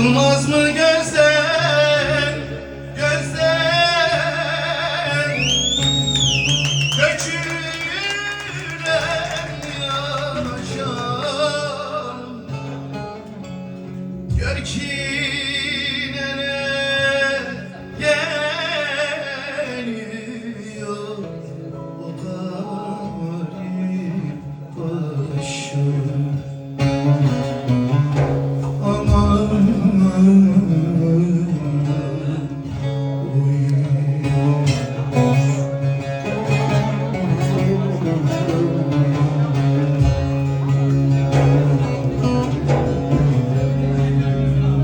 Yılmaz mı gözden, gözden dökülen yaşam? Gör ki nereye geliyor o garip başım.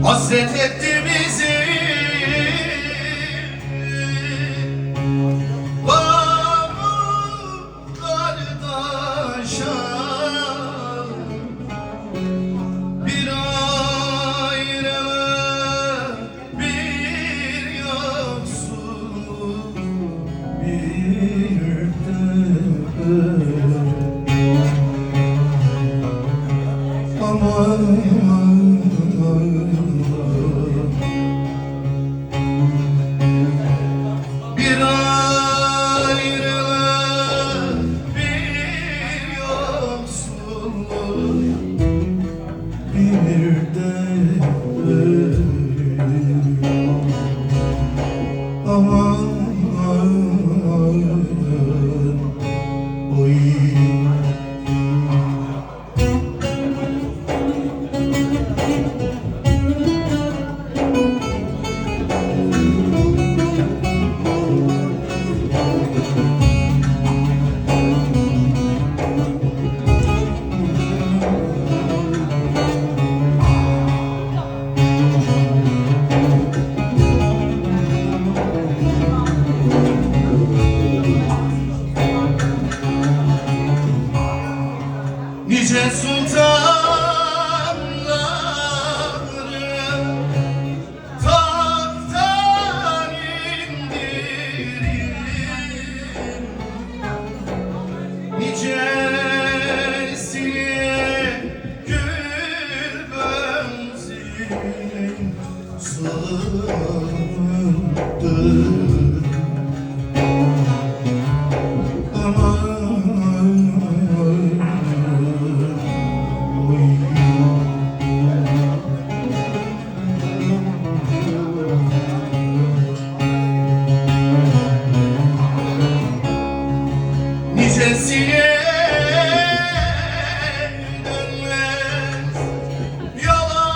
Hasret etti bizi pamuklardaşa, bir ayrılık, bir yoksulluk, bir dert. Aman bir ayrılık, bir yoksulluk, bir dert. Aman oy. Nice sultanları tahttan indirir, nicesine gül benzin sığındır. Nicesine dönmez yola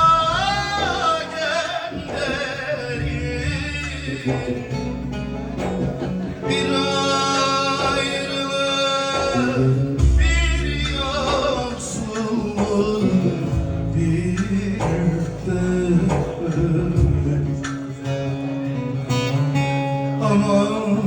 gönderir, bir ayrılık, bir yoksulluk, bir dert. Aman